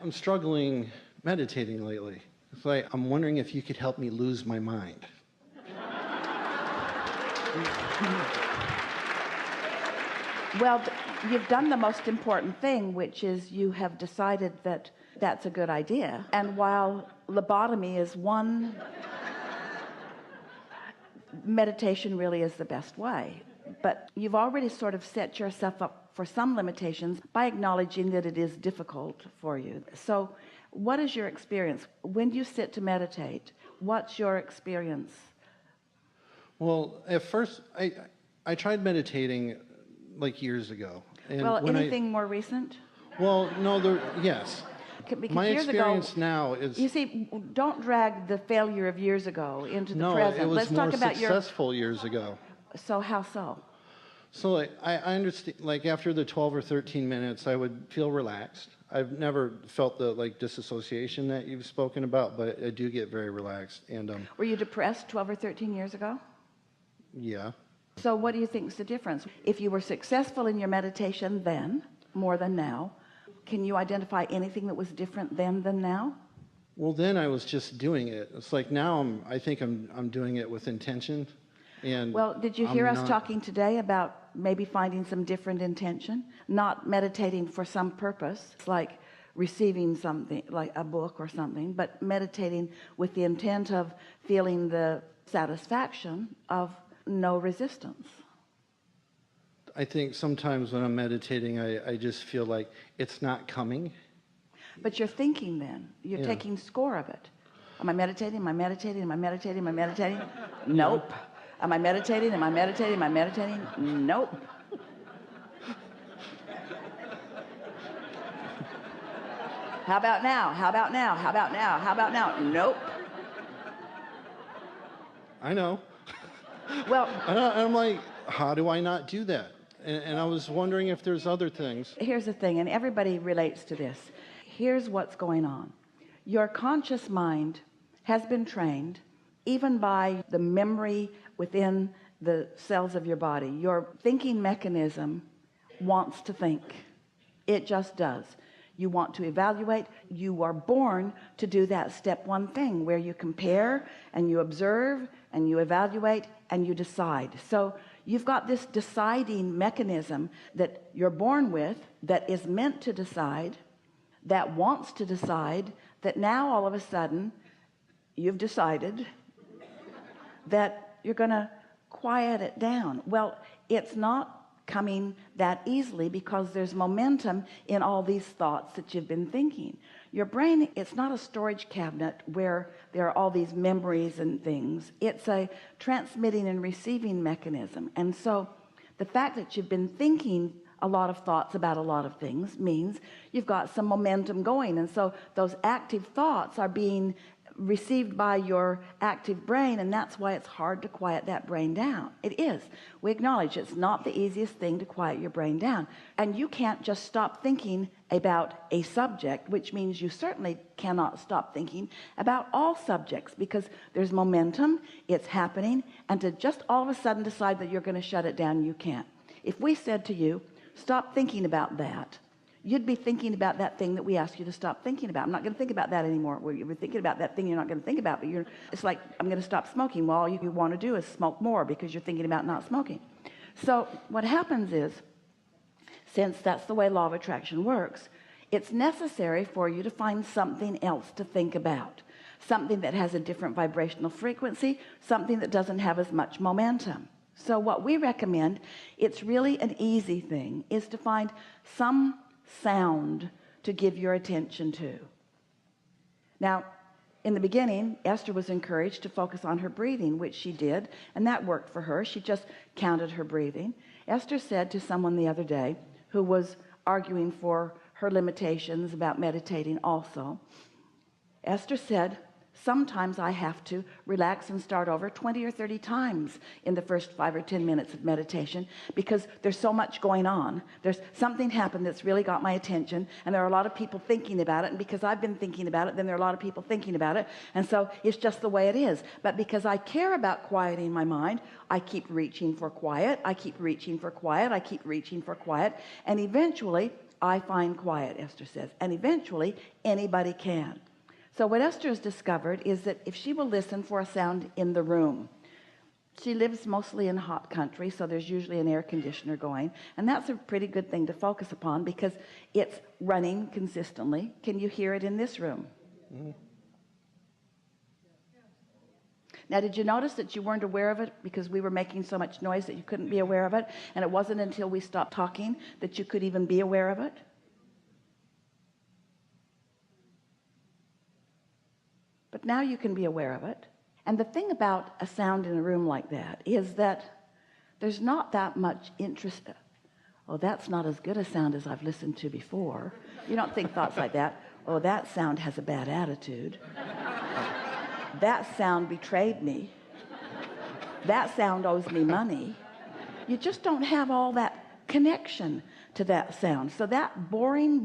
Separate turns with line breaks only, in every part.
I'm struggling meditating lately. It's like I'm wondering if you could help me lose my mind.
Well, you've done the most important thing, which is you have decided that that's a good idea. And while lobotomy is one, meditation really is the best way. But you've already sort of set yourself up for some limitations by acknowledging that it is difficult for you. So what is your experience? When you sit to meditate, what's your experience?
Well, at first, I tried meditating like years ago. And
well, anything more recent?
Well, no, yes.
Because
my
years
experience
ago,
now is...
You see, don't drag the failure of years ago into the present.
No, it was
Let's
more
talk about
successful years ago.
So how so?
So like, I understand, like after the 12 or 13 minutes, I would feel relaxed. I've never felt the like disassociation that you've spoken about, but I do get very relaxed. And
were you depressed 12 or 13 years ago?
Yeah.
So what do you think is the difference? If you were successful in your meditation then, more than now, can you identify anything that was different then than now?
Well, then I was just doing it. It's like now I think I'm doing it with intention. And
well, did you hear us talking today about maybe finding some different intention, not meditating for some purpose, it's like receiving something like a book or something, but meditating with the intent of feeling the satisfaction of no resistance?
I think sometimes when I'm meditating, I just feel like it's not coming.
But you're thinking then. You're taking score of it. Am I meditating? Am I meditating? Am I meditating? Am I meditating? Nope. Am I meditating? Am I meditating? Am I meditating? Nope. How about now? How about now? How about now? How about now? Nope.
I know.
Well,
and I'm like, how do I not do that? And I was wondering if there's other things.
Here's the thing, and everybody relates to this. Here's what's going on. Your conscious mind has been trained, even by the memory within the cells of your body. Your thinking mechanism wants to think. It just does. You want to evaluate. You are born to do that step one thing where you compare and you observe and you evaluate and you decide. So you've got this deciding mechanism that you're born with, that is meant to decide, that wants to decide, that now all of a sudden you've decided that you're going to quiet it down. Well, it's not coming that easily because there's momentum in all these thoughts that you've been thinking. Your brain, it's not a storage cabinet where there are all these memories and things. It's a transmitting and receiving mechanism. And so the fact that you've been thinking a lot of thoughts about a lot of things means you've got some momentum going. And so those active thoughts are being received by your active brain, and that's why it's hard to quiet that brain down. It is. We acknowledge it's not the easiest thing to quiet your brain down, and you can't just stop thinking about a subject, which means you certainly cannot stop thinking about all subjects, because there's momentum, it's happening, and to just all of a sudden decide that you're going to shut it down, you can't. If we said to you, stop thinking about that, you'd be thinking about that thing that we asked you to stop thinking about. I'm not going to think about that anymore. Well, you're thinking about that thing you're not going to think about, but it's like, I'm going to stop smoking. Well, all you want to do is smoke more because you're thinking about not smoking. So what happens is, since that's the way law of attraction works, it's necessary for you to find something else to think about, something that has a different vibrational frequency, something that doesn't have as much momentum. So what we recommend, it's really an easy thing, is to find some sound to give your attention to. Now, in the beginning, Esther was encouraged to focus on her breathing, which she did, and that worked for her. She just counted her breathing. Esther said to someone the other day who was arguing for her limitations about meditating also, Esther said, sometimes I have to relax and start over 20 or 30 times in the first 5 or 10 minutes of meditation, because there's so much going on. There's something happened that's really got my attention, and there are a lot of people thinking about it, and because I've been thinking about it, then there are a lot of people thinking about it, and so it's just the way it is. But because I care about quieting my mind, I keep reaching for quiet, I keep reaching for quiet, I keep reaching for quiet, and eventually I find quiet, Esther says, and eventually anybody can. So what Esther has discovered is that if she will listen for a sound in the room, she lives mostly in hot country, so there's usually an air conditioner going, and that's a pretty good thing to focus upon because it's running consistently. Can you hear it in this room? Mm-hmm. Now, did you notice that you weren't aware of it because we were making so much noise that you couldn't be aware of it? And it wasn't until we stopped talking that you could even be aware of it? But now you can be aware of it. And the thing about a sound in a room like that is that there's not that much interest. Oh, that's not as good a sound as I've listened to before. You don't think thoughts like that. Oh, that sound has a bad attitude. That sound betrayed me. That sound owes me money. You just don't have all that connection to that sound. So that boring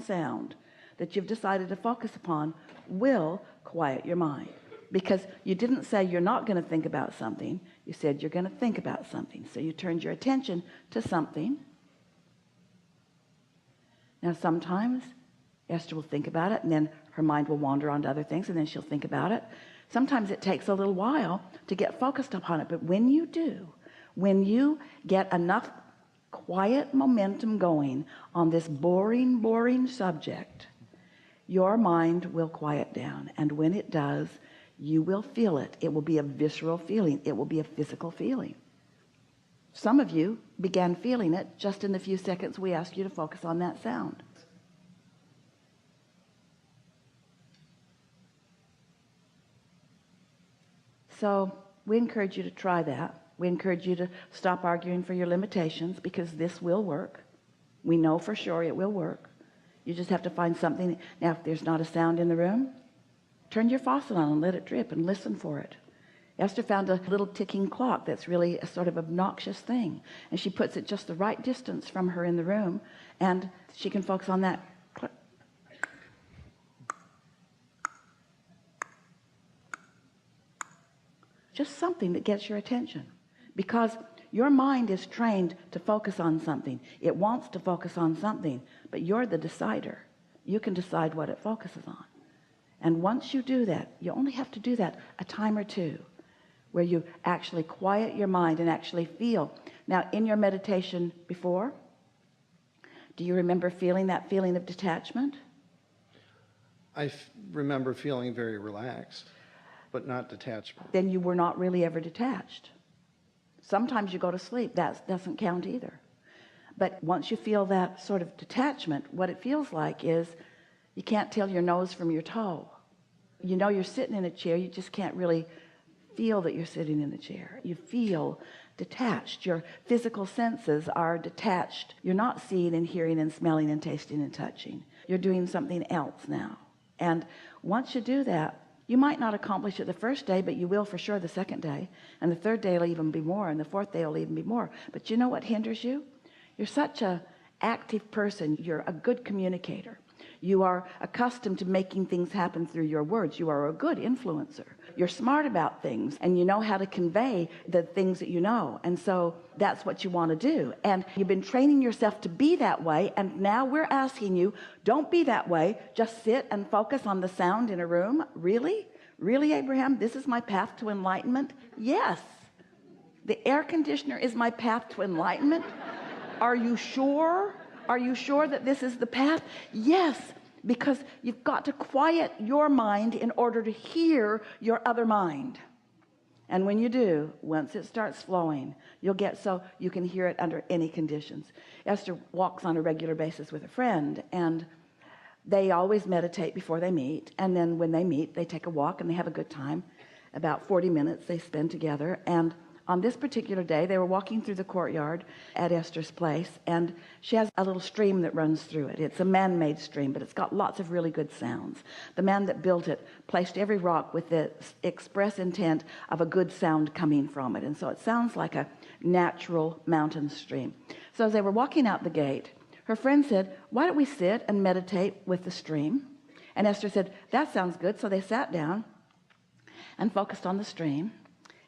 sound that you've decided to focus upon will quiet your mind. Because you didn't say you're not going to think about something. You said you're going to think about something. So you turned your attention to something. Now sometimes Esther will think about it, and then her mind will wander on to other things, and then she'll think about it. Sometimes it takes a little while to get focused upon it, but when you do, when you get enough quiet momentum going on this boring subject, your mind will quiet down, and when it does, you will feel it. It will be a visceral feeling. It will be a physical feeling. Some of you began feeling it just in the few seconds we asked you to focus on that sound. So we encourage you to try that. We encourage you to stop arguing for your limitations because this will work. We know for sure it will work. You just have to find something. Now, if there's not a sound in the room, turn your faucet on and let it drip and listen for it. Esther found a little ticking clock that's really a sort of obnoxious thing, and she puts it just the right distance from her in the room, and she can focus on that. Just something that gets your attention, because your mind is trained to focus on something. It wants to focus on something, but you're the decider. You can decide what it focuses on. And once you do that, you only have to do that a time or two, where you actually quiet your mind and actually feel. Now, in your meditation before, do you remember feeling that feeling of detachment?
I remember feeling very relaxed, but not detachment.
Then you were not really ever detached. Sometimes you go to sleep. That doesn't count either. But once you feel that sort of detachment, what it feels like is you can't tell your nose from your toe. You know you're sitting in a chair, you just can't really feel that you're sitting in the chair. You feel detached. Your physical senses are detached. You're not seeing and hearing and smelling and tasting and touching. You're doing something else now. And once you do that, you might not accomplish it the first day, but you will for sure the second day. And the third day will even be more, and the fourth day will even be more. But you know what hinders you? You're such an active person. You're a good communicator. You are accustomed to making things happen through your words. You are a good influencer. You're smart about things, and you know how to convey the things that you know. And so that's what you want to do. And you've been training yourself to be that way, and now we're asking you, don't be that way. Just sit and focus on the sound in a room. Really? Really, Abraham? This is my path to enlightenment? Yes. The air conditioner is my path to enlightenment? Are you sure? Are you sure that this is the path? Yes, because you've got to quiet your mind in order to hear your other mind. And when you do, once it starts flowing, you'll get so you can hear it under any conditions. Esther walks on a regular basis with a friend, and they always meditate before they meet. And then when they meet, they take a walk and they have a good time. About 40 minutes they spend together. And on this particular day, they were walking through the courtyard at Esther's place, and she has a little stream that runs through it. It's a man-made stream, but it's got lots of really good sounds. The man that built it placed every rock with the express intent of a good sound coming from it, and so it sounds like a natural mountain stream. So as they were walking out the gate, her friend said, why don't we sit and meditate with the stream? And Esther said, that sounds good. So they sat down and focused on the stream.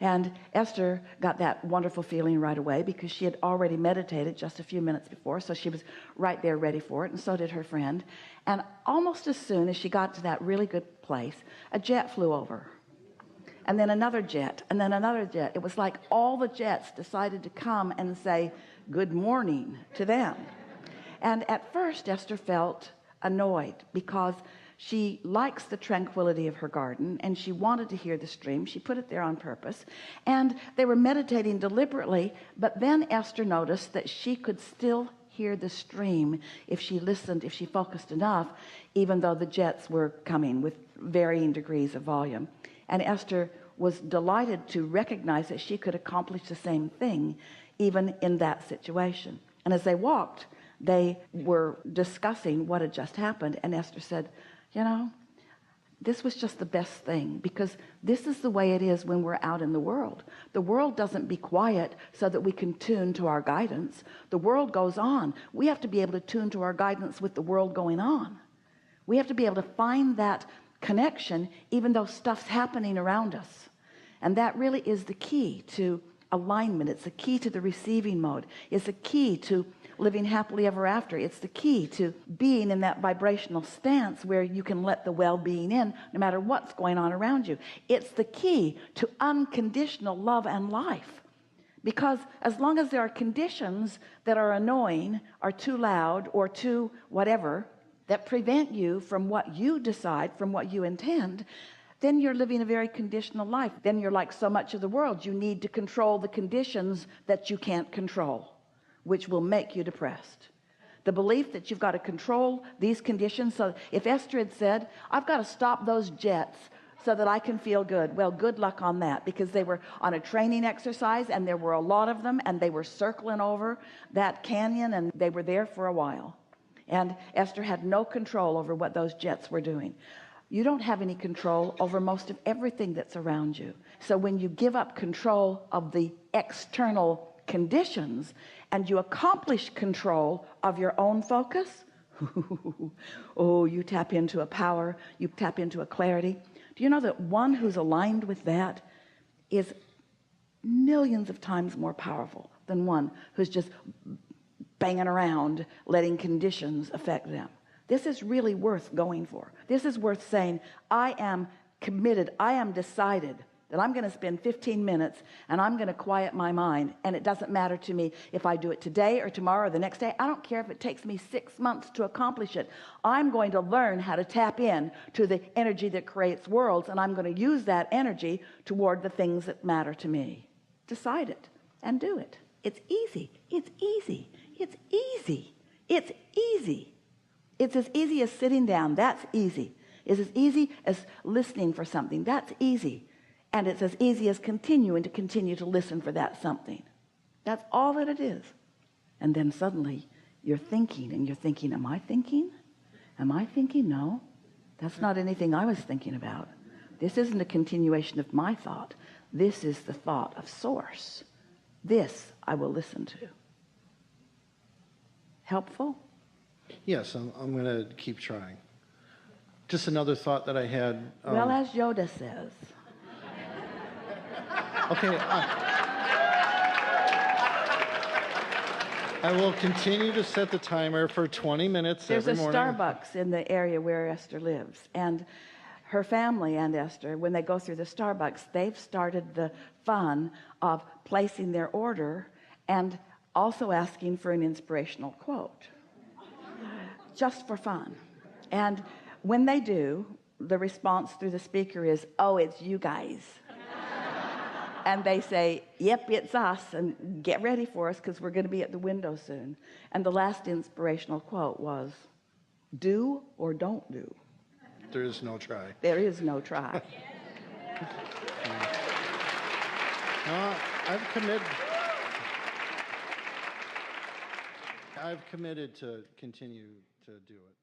And Esther got that wonderful feeling right away because she had already meditated just a few minutes before, so she was right there ready for it, and so did her friend. And almost as soon as she got to that really good place, a jet flew over, and then another jet, and then another jet. It was like all the jets decided to come and say good morning to them. And at first Esther felt annoyed because she likes the tranquility of her garden, and she wanted to hear the stream. She put it there on purpose, and they were meditating deliberately. But then Esther noticed that she could still hear the stream if she listened, if she focused enough, even though the jets were coming with varying degrees of volume. And Esther was delighted to recognize that she could accomplish the same thing even in that situation. And as they walked, they were discussing what had just happened, and Esther said, you know, this was just the best thing, because this is the way it is when we're out in the world. The world doesn't be quiet so that we can tune to our guidance. The world goes on. We have to be able to tune to our guidance with the world going on. We have to be able to find that connection even though stuff's happening around us. And that really is the key to alignment. It's the key to the receiving mode. It's the key to living happily ever after. It's the key to being in that vibrational stance where you can let the well-being in no matter what's going on around you. It's the key to unconditional love and life. Because as long as there are conditions that are annoying or too loud or too whatever that prevent you from what you decide, from what you intend, then you're living a very conditional life. Then you're like so much of the world. You need to control the conditions that you can't control, which will make you depressed. The belief that you've got to control these conditions. So if Esther had said, I've got to stop those jets so that I can feel good, well, good luck on that, because they were on a training exercise and there were a lot of them, and they were circling over that canyon, and they were there for a while. And Esther had no control over what those jets were doing. You don't have any control over most of everything that's around you. So when you give up control of the external conditions and you accomplish control of your own focus, oh, you tap into a power, you tap into a clarity. Do you know that one who's aligned with that is millions of times more powerful than one who's just banging around letting conditions affect them? This is really worth going for. This is worth saying, I am committed, I am decided that I'm going to spend 15 minutes and I'm going to quiet my mind, and it doesn't matter to me if I do it today or tomorrow or the next day. I don't care if it takes me 6 months to accomplish it. I'm going to learn how to tap in to the energy that creates worlds, and I'm going to use that energy toward the things that matter to me. Decide it and do it. It's easy. It's easy. It's easy. It's easy. It's as easy as sitting down. That's easy. It's as easy as listening for something. That's easy. And it's as easy as continuing to listen for that something. That's all that it is. And then suddenly you're thinking, and you're thinking, am I thinking? Am I thinking? No, that's not anything I was thinking about. This isn't a continuation of my thought. This is the thought of Source. This I will listen to. Helpful?
Yes, I'm going to keep trying. Just another thought that I had.
Well, as Yoda says.
Okay. I will continue to set the timer for 20 minutes every morning.
There's a Starbucks in the area where Esther lives, and her family and Esther, when they go through the Starbucks, they've started the fun of placing their order and also asking for an inspirational quote, just for fun. And when they do, the response through the speaker is, oh, it's you guys. And they say, yep, it's us, and get ready for us because we're going to be at the window soon. And the last inspirational quote was, do or don't do.
There is no try.
There is no try.
I've committed to continue to do it.